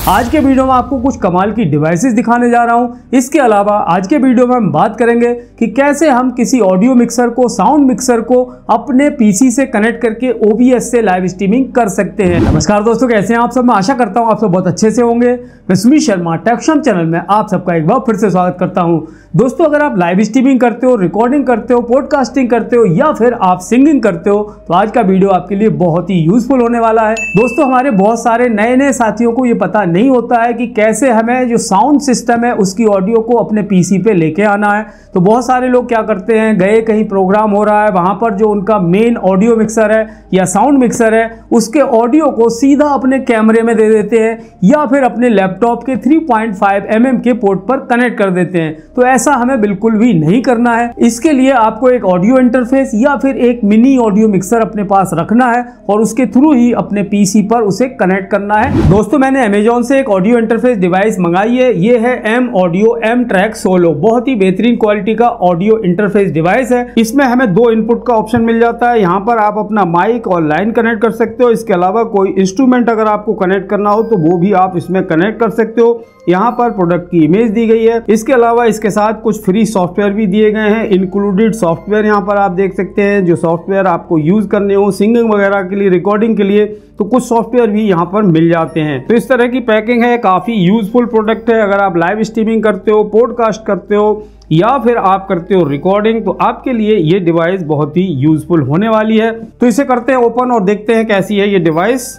आज के वीडियो में आपको कुछ कमाल की डिवाइसेस दिखाने जा रहा हूं। इसके अलावा आज के वीडियो में हम बात करेंगे कि कैसे हम किसी ऑडियो मिक्सर को, साउंड मिक्सर को अपने पीसी से कनेक्ट करके OBS से लाइव स्ट्रीमिंग कर सकते हैं। नमस्कार दोस्तों, कैसे हैं आप सब? मैं आशा करता हूं आप सब बहुत अच्छे से होंगे। मैं सुमित शर्मा टेक्शम चैनल में आप सबका एक बार फिर से स्वागत करता हूं। दोस्तों, अगर आप लाइव स्ट्रीमिंग करते हो, रिकॉर्डिंग करते हो, पॉडकास्टिंग करते हो या फिर आप सिंगिंग करते हो तो आज का वीडियो आपके लिए बहुत ही यूजफुल होने वाला है। दोस्तों, हमारे बहुत सारे नए साथियों को ये पता नहीं होता है कि कैसे हमें जो साउंड सिस्टम है उसकी ऑडियो को अपने पीसी पे लेके आना है। तो बहुत सारे लोग क्या करते हैं, गए कहीं प्रोग्राम हो रहा है, वहां पर जो उनका मेन ऑडियो मिक्सर है या साउंड मिक्सर है उसके ऑडियो को सीधा अपने कैमरे में दे देते हैं या फिर अपने लैपटॉप के 3.5 mm के पोर्ट पर कनेक्ट कर देते हैं। तो ऐसा हमें बिल्कुल भी नहीं करना है। इसके लिए आपको एक ऑडियो इंटरफेस या फिर एक मिनी ऑडियो मिक्सर अपने पास रखना है और उसके थ्रू ही अपने पीसी पर उसे कनेक्ट करना है। दोस्तों, मैंने अमेजॉन से एक ऑडियो इंटरफेस डिवाइस मंगाई है। ये है M Audio M Track Solo। बहुत ही बेहतरीन क्वालिटी का ऑडियो इंटरफेस डिवाइस है। इसमें हमें 2 इनपुट का ऑप्शन मिल जाता है। यहाँ पर आप अपना माइक और लाइन कनेक्ट कर सकते हो। इसके अलावा कोई इंस्ट्रूमेंट अगर आपको कनेक्ट करना हो तो वो भी आप इसमें कनेक्ट कर सकते हो। यहाँ पर प्रोडक्ट की इमेज दी गई है। इसके अलावा इसके साथ कुछ फ्री सॉफ्टवेयर भी दिए गए हैं। इंक्लूडेड सॉफ्टवेयर यहाँ पर आप देख सकते हैं। जो सॉफ्टवेयर आपको यूज करने हो सिंगिंग वगैरह के लिए, रिकॉर्डिंग के लिए, तो कुछ सॉफ्टवेयर भी यहाँ पर मिल जाते हैं। तो इस तरह की पैकिंग है। काफी यूजफुल प्रोडक्ट है। अगर आप लाइव स्ट्रीमिंग करते हो, पॉडकास्ट करते हो या फिर आप करते हो रिकॉर्डिंग, तो आपके लिए ये डिवाइस बहुत ही यूजफुल होने वाली है। तो इसे करते हैं ओपन और देखते हैं कैसी है ये डिवाइस।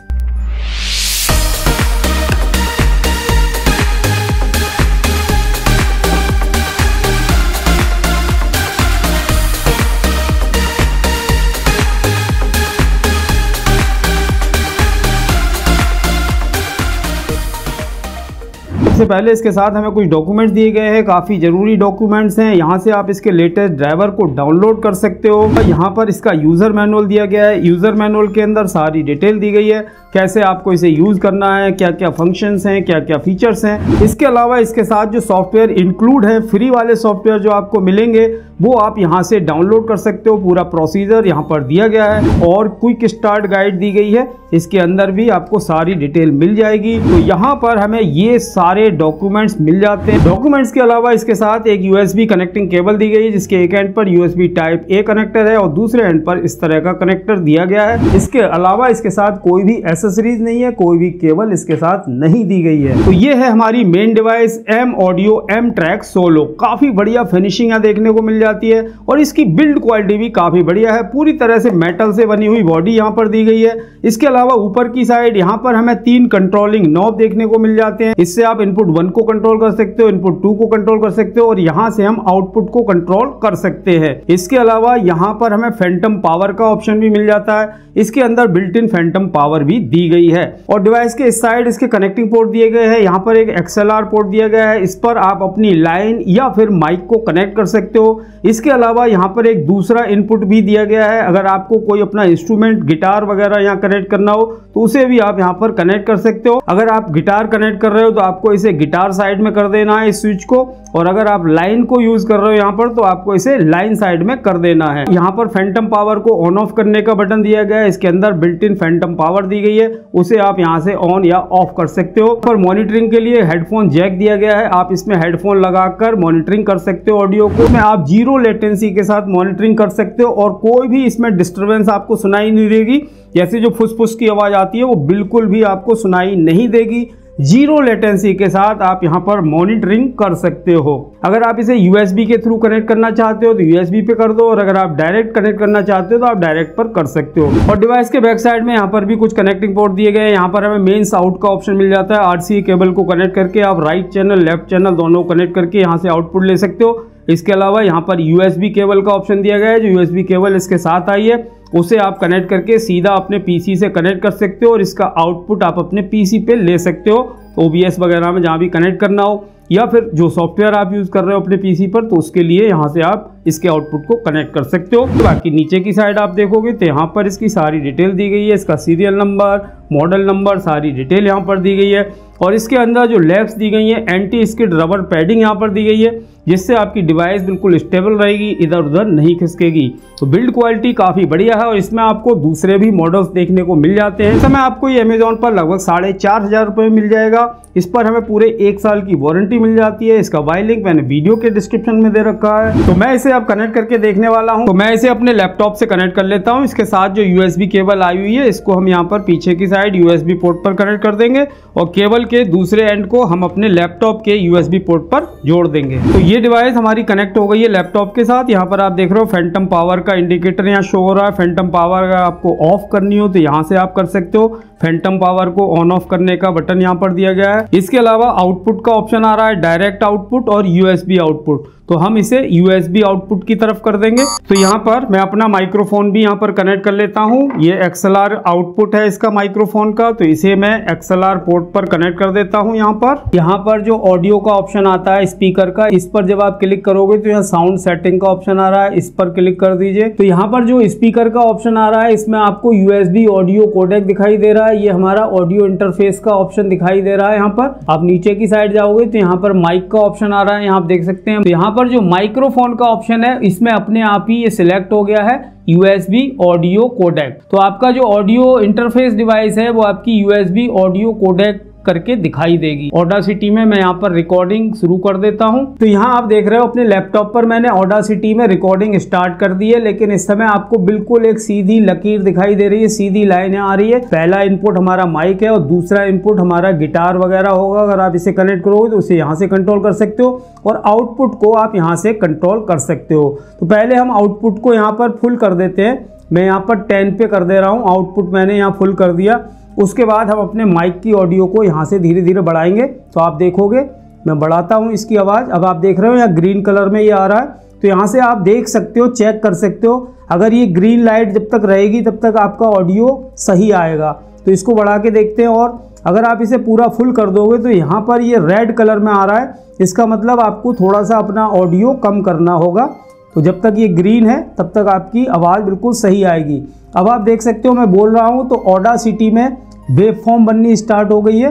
सबसे पहले इसके साथ हमें कुछ डॉक्यूमेंट्स दिए गए हैं। काफ़ी ज़रूरी डॉक्यूमेंट्स हैं। यहाँ से आप इसके लेटेस्ट ड्राइवर को डाउनलोड कर सकते हो। यहाँ पर इसका यूज़र मैनुअल दिया गया है। यूज़र मैनुअल के अंदर सारी डिटेल दी गई है, कैसे आपको इसे यूज़ करना है, क्या क्या फंक्शंस हैं, क्या क्या फीचर्स हैं। इसके अलावा इसके साथ जो सॉफ्टवेयर इंक्लूड है, फ्री वाले सॉफ्टवेयर जो आपको मिलेंगे वो आप यहाँ से डाउनलोड कर सकते हो। पूरा प्रोसीजर यहाँ पर दिया गया है और क्विक स्टार्ट गाइड दी गई है। इसके अंदर भी आपको सारी डिटेल मिल जाएगी। तो यहाँ पर हमें ये सारे डॉक्यूमेंट्स मिल जाते हैं। डॉक्यूमेंट्स के अलावा इसके साथ एक USB कनेक्टिंग केबल दी गई है, जिसके एक एंड पर USB टाइप A कनेक्टर है और दूसरे एंड पर इस तरह का कनेक्टर दिया गया है। इसके अलावा इसके साथ कोई भी एक्सेसरीज नहीं है, कोई भी केबल इसके साथ नहीं दी गई है। तो ये है हमारी main device M Audio M Track Solo। काफी बढ़िया फिनिशिंग है, देखने को मिल जाती है और इसकी बिल्ड क्वालिटी भी काफी बढ़िया है। पूरी तरह से मेटल से बनी हुई बॉडी यहाँ पर दी गई है। इसके अलावा ऊपर की साइड यहाँ पर हमें 3 कंट्रोलिंग नॉब देखने को मिल जाते हैं। इससे आप इनपुट 1 को कंट्रोल कर सकते हो, इनपुट 2 को कंट्रोल कर सकते हो और यहाँ से हम आउटपुट को कंट्रोल कर सकते हैं। इसके अलावा यहाँ पर हमें फैंटम पावर का ऑप्शन भी मिल जाता है। इसके अंदर बिल्ट इन फैंटम पावर भी दी गई है और डिवाइस के इस साइड इसके कनेक्टिंग पोर्ट दिए गए हैं। यहाँ पर एक XLR पोर्ट दिया गया है। इस पर आप अपनी लाइन या फिर माइक को कनेक्ट कर सकते हो। इसके अलावा यहाँ पर एक दूसरा इनपुट भी दिया गया है। अगर आपको कोई अपना इंस्ट्रूमेंट, गिटार वगैरह यहाँ कनेक्ट करना हो तो उसे भी आप यहाँ पर कनेक्ट कर सकते हो। अगर आप गिटार कनेक्ट कर रहे हो तो आपको इसे गिटार साइड में कर देना है इस स्विच को, और अगर आप लाइन को यूज कर रहे हो यहाँ पर तो आपको इसे लाइन साइड में कर देना है। यहाँ पर फैंटम पावर को ऑन ऑफ करने का बटन दिया गया है। इसके अंदर बिल्ट इन फैंटम पावर दी गई है, उसे आप यहाँ से ऑन या ऑफ कर सकते हो। पर मॉनिटरिंग के लिए हेडफोन जैक दिया गया है। आप इसमें हेडफोन लगाकर मॉनिटरिंग कर सकते हो ऑडियो को। इसमें आप 0 लेटेंसी के साथ मॉनिटरिंग कर सकते हो और कोई भी इसमें डिस्टर्बेंस आपको सुनाई नहीं देगी। जैसे जो फुसफुस की आवाज आती है वो बिल्कुल भी आपको सुनाई नहीं देगी। 0 लेटेंसी के साथ आप यहाँ पर मॉनिटरिंग कर सकते हो। अगर आप इसे USB के थ्रू कनेक्ट करना चाहते हो तो USB पे कर दो और अगर आप डायरेक्ट कनेक्ट करना चाहते हो तो आप डायरेक्ट पर कर सकते हो। और डिवाइस के बैक साइड में यहाँ पर भी कुछ कनेक्टिंग पोर्ट दिए गए हैं। यहाँ पर हमें मेंस आउट का ऑप्शन मिल जाता है। RCA केबल को कनेक्ट करके आप राइट चैनल, लेफ्ट चैनल दोनों कनेक्ट करके यहाँ से आउटपुट ले सकते हो। इसके अलावा यहाँ पर USB केबल का ऑप्शन दिया गया है। जो USB केबल इसके साथ आई है उसे आप कनेक्ट करके सीधा अपने पीसी से कनेक्ट कर सकते हो और इसका आउटपुट आप अपने पीसी पे ले सकते हो। OBS वगैरह में जहाँ भी कनेक्ट करना हो या फिर जो सॉफ्टवेयर आप यूज़ कर रहे हो अपने पीसी पर तो उसके लिए यहाँ से आप इसके आउटपुट को कनेक्ट कर सकते हो। तो बाकी नीचे की साइड आप देखोगे तो यहाँ पर इसकी सारी डिटेल दी गई है, इसका सीरियल नंबर, मॉडल नंबर, सारी डिटेल यहाँ पर दी गई है। और इसके अंदर जो लैप्स दी गई है, एंटी स्किड रबर पैडिंग यहाँ पर दी गई है, जिससे आपकी डिवाइस बिल्कुल स्टेबल रहेगी, इधर उधर नहीं खिसकेगी। तो बिल्ड क्वालिटी काफ़ी बढ़िया है और इसमें आपको दूसरे भी मॉडल्स देखने को मिल जाते हैं। इस समय आपको ये अमेजोन पर लगभग 4,500 रुपये मिल जाएगा। इस पर हमें पूरे 1 साल की वारंटी मिल जाती है। इसका बाय लिंक मैंने वीडियो के डिस्क्रिप्शन में दे रखा है। तो मैं इसे अब कनेक्ट करके देखने वाला हूँ। तो मैं इसे अपने लैपटॉप से कनेक्ट कर लेता हूँ। इसके साथ जो USB केबल आई हुई है, इसको हम यहाँ पर पीछे की साइड USB पोर्ट पर कनेक्ट कर देंगे और केबल के दूसरे एंड को हम अपने लैपटॉप के USB पोर्ट पर जोड़ देंगे। तो ये डिवाइस हमारी कनेक्ट हो गई है लैपटॉप के साथ। यहाँ पर आप देख रहे हो फैंटम पावर का इंडिकेटर यहाँ शो हो रहा है। फैंटम पावर अगर आपको ऑफ करनी हो तो यहाँ से आप कर सकते हो। फैंटम पावर को ऑन ऑफ करने का बटन यहाँ पर दिया गया है। इसके अलावा आउटपुट का ऑप्शन आ रहा है, डायरेक्ट आउटपुट और USB आउटपुट। तो हम इसे USB आउटपुट की तरफ कर देंगे। तो यहाँ पर मैं अपना माइक्रोफोन भी यहाँ पर कनेक्ट कर लेता हूँ। ये XLR आउटपुट है इसका माइक्रोफोन का, तो इसे मैं XLR पोर्ट पर कनेक्ट कर देता हूँ। यहाँ पर जो ऑडियो का ऑप्शन आता है स्पीकर का, इस पर जब आप क्लिक करोगे तो यहाँ साउंड सेटिंग का ऑप्शन आ रहा है, इस पर क्लिक कर दीजिए। तो यहाँ पर जो स्पीकर का ऑप्शन आ रहा है, इसमें आपको USB ऑडियो कोडेक दिखाई दे रहा है। ये हमारा ऑडियो इंटरफेस का ऑप्शन दिखाई दे रहा है। यहाँ पर आप नीचे की साइड जाओगे तो यहाँ पर माइक का ऑप्शन आ रहा है, यहाँ आप देख सकते हैं। तो यहाँ पर जो माइक्रोफोन का ऑप्शन है, इसमें अपने आप ही ये सिलेक्ट हो गया है USB ऑडियो कोडेक। तो आपका जो ऑडियो इंटरफेस डिवाइस है वो आपकी USB ऑडियो कोडेक करके दिखाई देगी। ऑडासिटी में मैं यहाँ पर रिकॉर्डिंग शुरू कर देता हूँ। तो यहाँ आप देख रहे हो अपने लैपटॉप पर मैंने ऑडासिटी में रिकॉर्डिंग स्टार्ट कर दी है, लेकिन इस समय आपको बिल्कुल एक सीधी लकीर दिखाई दे रही है, सीधी लाइनें आ रही है। पहला इनपुट हमारा माइक है और दूसरा इनपुट हमारा गिटार वगैरह होगा। अगर आप इसे कनेक्ट करोगे तो उसे यहाँ से कंट्रोल कर सकते हो और आउटपुट को आप यहाँ से कंट्रोल कर सकते हो। तो पहले हम आउटपुट को यहाँ पर फुल कर देते हैं। मैं यहाँ पर 10 पे कर दे रहा हूँ, आउटपुट मैंने यहाँ फुल कर दिया। उसके बाद हम अपने माइक की ऑडियो को यहाँ से धीरे धीरे बढ़ाएंगे। तो आप देखोगे मैं बढ़ाता हूँ इसकी आवाज़। अब आप देख रहे हो यहाँ ग्रीन कलर में ये आ रहा है। तो यहाँ से आप देख सकते हो, चेक कर सकते हो, अगर ये ग्रीन लाइट जब तक रहेगी तब तक आपका ऑडियो सही आएगा। तो इसको बढ़ा के देखते हैं और अगर आप इसे पूरा फुल कर दोगे तो यहाँ पर ये रेड कलर में आ रहा है। इसका मतलब आपको थोड़ा सा अपना ऑडियो कम करना होगा। तो जब तक ये ग्रीन है तब तक आपकी आवाज़ बिल्कुल सही आएगी। अब आप देख सकते हो मैं बोल रहा हूँ तो ऑडासिटी में वेव फॉर्म बननी स्टार्ट हो गई है।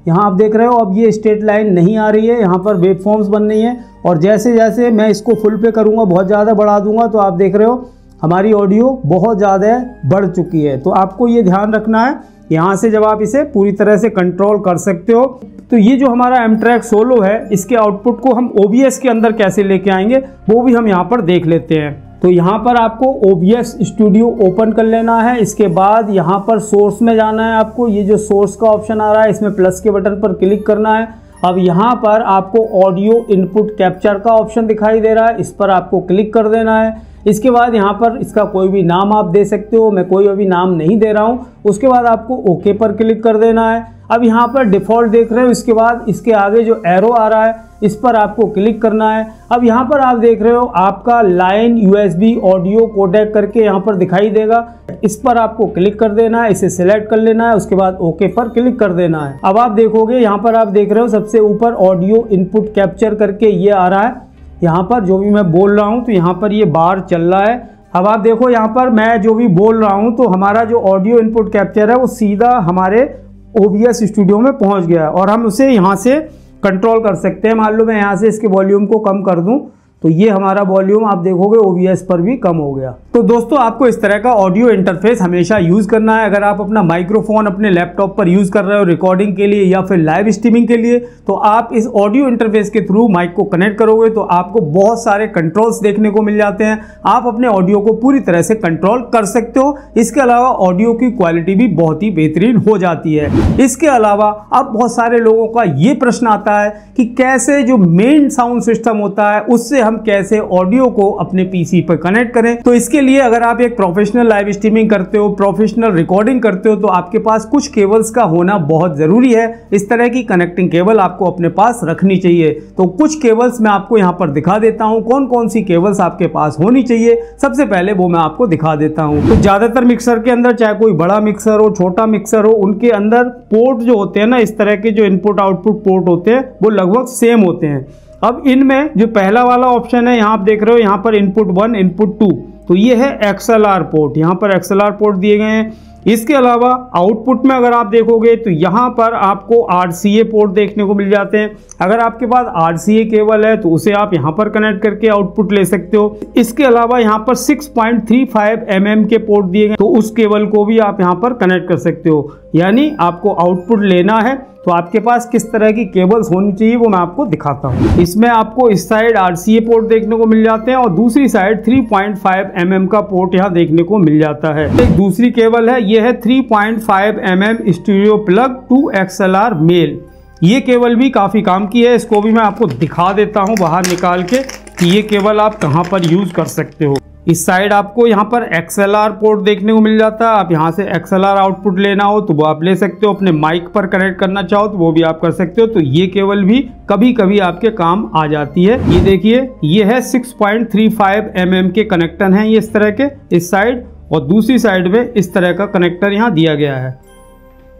यहाँ आप देख रहे हो अब ये स्ट्रेट लाइन नहीं आ रही है, यहाँ पर वेव फॉर्म्स बन रही हैं। और जैसे जैसे मैं इसको फुल पे करूँगा, बहुत ज़्यादा बढ़ा दूंगा, तो आप देख रहे हो हमारी ऑडियो बहुत ज़्यादा बढ़ चुकी है। तो आपको ये ध्यान रखना है, यहाँ से जब आप इसे पूरी तरह से कंट्रोल कर सकते हो। तो ये जो हमारा M-Track Solo है, इसके आउटपुट को हम OBS के अंदर कैसे लेके आएंगे वो भी हम यहाँ पर देख लेते हैं। तो यहाँ पर आपको OBS स्टूडियो ओपन कर लेना है। इसके बाद यहाँ पर सोर्स में जाना है आपको। ये जो सोर्स का ऑप्शन आ रहा है, इसमें प्लस के बटन पर क्लिक करना है। अब यहाँ पर आपको ऑडियो इनपुट कैप्चर का ऑप्शन दिखाई दे रहा है, इस पर आपको क्लिक कर देना है। इसके बाद यहाँ पर इसका कोई भी नाम आप दे सकते हो, मैं कोई अभी नाम नहीं दे रहा हूँ। उसके बाद आपको ओके पर क्लिक कर देना है। अब यहाँ पर डिफ़ॉल्ट देख रहे हो, इसके बाद इसके आगे जो एरो आ रहा है इस पर आपको क्लिक करना है। अब यहाँ पर आप देख रहे हो आपका लाइन USB ऑडियो कोडेक करके यहाँ पर दिखाई देगा, इस पर आपको क्लिक कर देना है, इसे सिलेक्ट कर लेना है। उसके बाद ओके पर क्लिक कर देना है। अब आप देखोगे यहाँ पर आप देख रहे हो सबसे ऊपर ऑडियो इनपुट कैप्चर करके ये आ रहा है। यहाँ पर जो भी मैं बोल रहा हूँ तो यहाँ पर ये बार चल रहा है। अब आप देखो यहाँ पर मैं जो भी बोल रहा हूँ तो हमारा जो ऑडियो इनपुट कैप्चर है वो सीधा हमारे OBS स्टूडियो में पहुँच गया है और हम उसे यहाँ से कंट्रोल कर सकते हैं। मान लो मैं यहाँ से इसके वॉल्यूम को कम कर दूँ तो ये हमारा वॉल्यूम आप देखोगे OBS पर भी कम हो गया। तो दोस्तों आपको इस तरह का ऑडियो इंटरफेस हमेशा यूज़ करना है। अगर आप अपना माइक्रोफोन अपने लैपटॉप पर यूज़ कर रहे हो रिकॉर्डिंग के लिए या फिर लाइव स्ट्रीमिंग के लिए, तो आप इस ऑडियो इंटरफेस के थ्रू माइक को कनेक्ट करोगे तो आपको बहुत सारे कंट्रोल्स देखने को मिल जाते हैं। आप अपने ऑडियो को पूरी तरह से कंट्रोल कर सकते हो। इसके अलावा ऑडियो की क्वालिटी भी बहुत ही बेहतरीन हो जाती है। इसके अलावा अब बहुत सारे लोगों का ये प्रश्न आता है कि कैसे जो मेन साउंड सिस्टम होता है उससे हम कैसे ऑडियो को अपने पीसी पर कनेक्ट करें। तो इसके लिए अगर आप एक प्रोफेशनल लाइव स्ट्रीमिंग करते हो, प्रोफेशनल रिकॉर्डिंग करते हो, तो आपके पास कुछ केबल्स का होना बहुत जरूरी है। इस तरह की कनेक्टिंग केबल आपको अपने पास रखनी चाहिए। तो कुछ केबल्स मैं आपको यहाँ पर दिखा देता हूँ, कौन कौन सी केबल्स आपके पास होनी चाहिए। सबसे पहले वो मैं आपको दिखा देता हूँ। तो ज्यादातर मिक्सर के अंदर, चाहे कोई बड़ा मिक्सर हो छोटा मिक्सर हो, उनके अंदर पोर्ट जो होते हैं ना, इस तरह के जो इनपुट आउटपुट पोर्ट होते हैं वो लगभग सेम होते हैं। अब इनमें जो पहला वाला ऑप्शन है, यहाँ आप देख रहे हो, यहाँ पर इनपुट 1 इनपुट 2, तो ये है XLR पोर्ट, यहाँ पर XLR पोर्ट दिए गए हैं। इसके अलावा आउटपुट में अगर आप देखोगे तो यहाँ पर आपको RCA पोर्ट देखने को मिल जाते हैं। अगर आपके पास RCA केबल है तो उसे आप यहाँ पर कनेक्ट करके आउटपुट ले सकते हो। इसके अलावा यहाँ पर 6.35 mm के पोर्ट दिए गए, तो उस केबल को भी आप यहाँ पर कनेक्ट कर सकते हो। यानी आपको आउटपुट लेना है तो आपके पास किस तरह की केबल्स होनी चाहिए वो मैं आपको दिखाता हूँ। इसमें आपको इस साइड RCA पोर्ट देखने को मिल जाते हैं और दूसरी साइड 3.5 mm का पोर्ट यहाँ देखने को मिल जाता है। एक दूसरी केबल है, ये है 3.5 mm stereo plug to XLR male. ये केबल भी काफ़ी काम की है, इसको भी मैं आपको दिखा देता हूँ बाहर निकाल के कि ये केबल आप कहाँ पर यूज़ कर सकते हो। इस साइड आपको यहाँ पर XLR पोर्ट देखने को मिल जाता है। आप यहाँ से XLR आउटपुट लेना हो तो वो आप ले सकते हो, अपने माइक पर कनेक्ट करना चाहो तो वो भी आप कर सकते हो। तो ये केबल भी कभी कभी आपके काम आ जाती है। ये देखिए, ये है 6.35 mm के कनेक्टर हैं ये इस तरह के इस साइड, और दूसरी साइड में इस तरह का कनेक्टर यहाँ दिया गया है।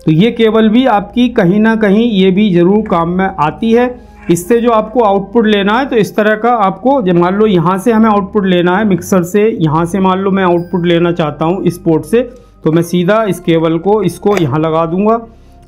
तो ये केबल भी आपकी कहीं ना कहीं ये भी ज़रूर काम में आती है। इससे जो आपको आउटपुट लेना है तो इस तरह का आपको, जब मान लो यहाँ से हमें आउटपुट लेना है मिक्सर से, यहाँ से मान लो मैं आउटपुट लेना चाहता हूँ इस पोर्ट से, तो मैं सीधा इस केबल को इसको यहाँ लगा दूंगा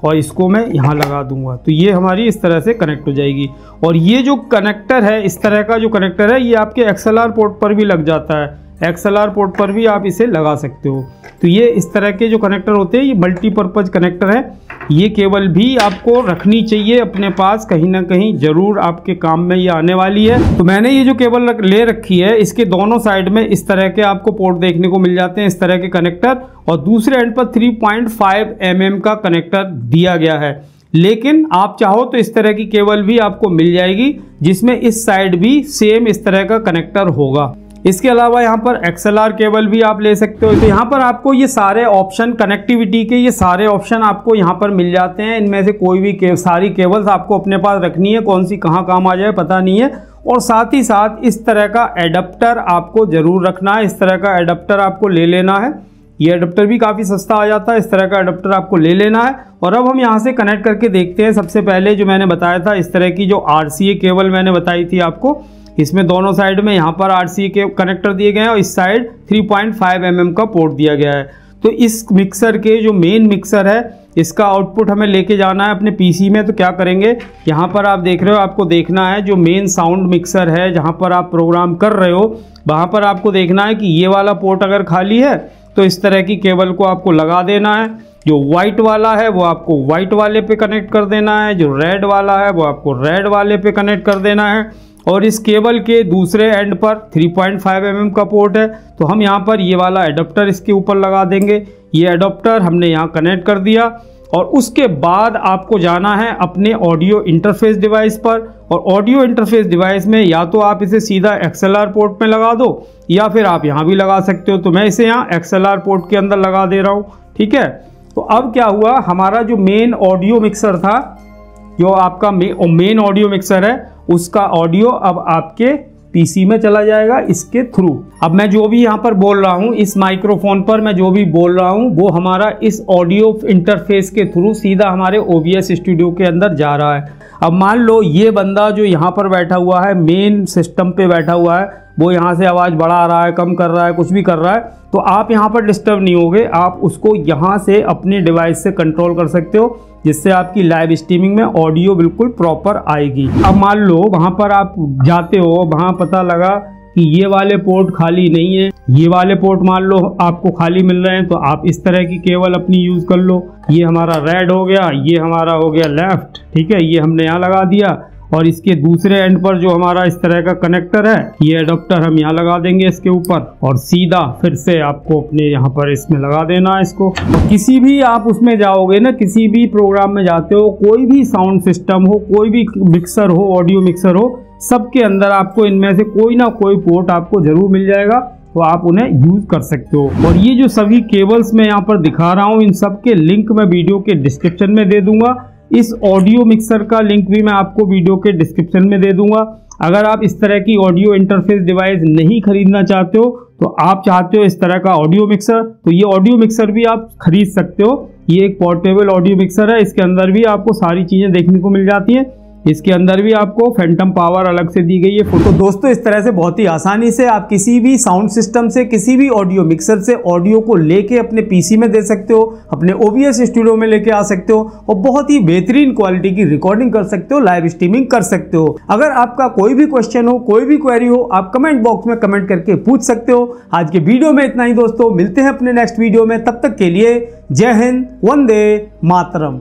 और इसको मैं यहाँ लगा दूंगा, तो ये हमारी इस तरह से कनेक्ट हो जाएगी। और ये जो कनेक्टर है, इस तरह का जो कनेक्टर है, ये आपके XLR पोर्ट पर भी लग जाता है। XLR पोर्ट पर भी आप इसे लगा सकते हो। तो ये इस तरह के जो कनेक्टर होते हैं ये मल्टीपर्पज़ कनेक्टर है। ये केबल भी आपको रखनी चाहिए अपने पास, कहीं ना कहीं ज़रूर आपके काम में ये आने वाली है। तो मैंने ये जो केबल ले रखी है, इसके दोनों साइड में इस तरह के आपको पोर्ट देखने को मिल जाते हैं, इस तरह के कनेक्टर, और दूसरे एंड पर 3.5 mm का कनेक्टर दिया गया है। लेकिन आप चाहो तो इस तरह की केबल भी आपको मिल जाएगी जिसमें इस साइड भी सेम इस तरह का कनेक्टर होगा। इसके अलावा यहाँ पर XLR केबल भी आप ले सकते हो। तो यहाँ पर आपको ये सारे ऑप्शन, कनेक्टिविटी के ये सारे ऑप्शन आपको यहाँ पर मिल जाते हैं। इनमें से कोई भी सारी केबल्स आपको अपने पास रखनी है, कौन सी कहाँ काम आ जाए पता नहीं है। और साथ ही साथ इस तरह का एडाप्टर आपको ज़रूर रखना है, इस तरह का एडाप्टर आपको ले लेना है। ये एडाप्टर भी काफ़ी सस्ता आ जाता है, इस तरह का एडाप्टर आपको ले लेना है। और अब हम यहाँ से कनेक्ट करके देखते हैं। सबसे पहले जो मैंने बताया था, इस तरह की जो RCA केबल मैंने बताई थी आपको, इसमें दोनों साइड में यहाँ पर RCA के कनेक्टर दिए गए हैं और इस साइड 3.5 mm का पोर्ट दिया गया है। तो इस मिक्सर के जो मेन मिक्सर है, इसका आउटपुट हमें लेके जाना है अपने PC में। तो क्या करेंगे, यहाँ पर आप देख रहे हो, आपको देखना है जो मेन साउंड मिक्सर है, जहाँ पर आप प्रोग्राम कर रहे हो, वहाँ पर आपको देखना है कि ये वाला पोर्ट अगर खाली है तो इस तरह की केबल को आपको लगा देना है। जो वाइट वाला है वो आपको वाइट वाले पे कनेक्ट कर देना है, जो रेड वाला है वो आपको रेड वाले पे कनेक्ट कर देना है। और इस केबल के दूसरे एंड पर 3.5 mm का पोर्ट है, तो हम यहाँ पर ये वाला एडाप्टर इसके ऊपर लगा देंगे। ये एडाप्टर हमने यहाँ कनेक्ट कर दिया और उसके बाद आपको जाना है अपने ऑडियो इंटरफेस डिवाइस पर। और ऑडियो इंटरफेस डिवाइस में या तो आप इसे सीधा XLR पोर्ट में लगा दो या फिर आप यहाँ भी लगा सकते हो। तो मैं इसे यहाँ XLR पोर्ट के अंदर लगा दे रहा हूँ, ठीक है। तो अब क्या हुआ, हमारा जो मेन ऑडियो मिक्सर था, जो आपका मेन ऑडियो मिक्सर है, उसका ऑडियो अब आपके PC में चला जाएगा इसके थ्रू। अब मैं जो भी यहाँ पर बोल रहा हूँ, इस माइक्रोफोन पर मैं जो भी बोल रहा हूँ, वो हमारा इस ऑडियो इंटरफेस के थ्रू सीधा हमारे OBS स्टूडियो के अंदर जा रहा है। अब मान लो ये बंदा जो यहाँ पर बैठा हुआ है, मेन सिस्टम पे बैठा हुआ है, वो यहाँ से आवाज़ बढ़ा रहा है, कम कर रहा है, कुछ भी कर रहा है, तो आप यहाँ पर डिस्टर्ब नहीं होगे। आप उसको यहाँ से अपने डिवाइस से कंट्रोल कर सकते हो, जिससे आपकी लाइव स्ट्रीमिंग में ऑडियो बिल्कुल प्रॉपर आएगी। अब मान लो वहाँ पर आप जाते हो, वहाँ पता लगा कि ये वाले पोर्ट खाली नहीं है, ये वाले पोर्ट मान लो आपको खाली मिल रहे हैं, तो आप इस तरह की केबल अपनी यूज़ कर लो। ये हमारा रेड हो गया, ये हमारा हो गया लेफ्ट, ठीक है, ये हमने यहाँ लगा दिया। और इसके दूसरे एंड पर जो हमारा इस तरह का कनेक्टर है, ये एडाप्टर हम यहाँ लगा देंगे इसके ऊपर, और सीधा फिर से आपको अपने यहाँ पर इसमें लगा देना है इसको। और किसी भी आप उसमें जाओगे ना, किसी भी प्रोग्राम में जाते हो, कोई भी साउंड सिस्टम हो, कोई भी मिक्सर हो, ऑडियो मिक्सर हो, सबके अंदर आपको इनमें से कोई ना कोई पोर्ट आपको जरूर मिल जाएगा, तो आप उन्हें यूज कर सकते हो। और ये जो सभी केबल्स मैं यहाँ पर दिखा रहा हूँ, इन सब के लिंक मैं वीडियो के डिस्क्रिप्शन में दे दूंगा। इस ऑडियो मिक्सर का लिंक भी मैं आपको वीडियो के डिस्क्रिप्शन में दे दूंगा। अगर आप इस तरह की ऑडियो इंटरफेस डिवाइस नहीं खरीदना चाहते हो, तो आप चाहते हो इस तरह का ऑडियो मिक्सर, तो ये ऑडियो मिक्सर भी आप खरीद सकते हो। ये एक पोर्टेबल ऑडियो मिक्सर है, इसके अंदर भी आपको सारी चीज़ें देखने को मिल जाती हैं। इसके अंदर भी आपको फैंटम पावर अलग से दी गई है फोटो। दोस्तों इस तरह से बहुत ही आसानी से आप किसी भी साउंड सिस्टम से, किसी भी ऑडियो मिक्सर से ऑडियो को लेके अपने पीसी में दे सकते हो, अपने OBS स्टूडियो में लेके आ सकते हो और बहुत ही बेहतरीन क्वालिटी की रिकॉर्डिंग कर सकते हो, लाइव स्ट्रीमिंग कर सकते हो। अगर आपका कोई भी क्वेश्चन हो, कोई भी क्वेरी हो, आप कमेंट बॉक्स में कमेंट करके पूछ सकते हो। आज के वीडियो में इतना ही दोस्तों, मिलते हैं अपने नेक्स्ट वीडियो में, तब तक के लिए जय हिंद, वंदे मातरम।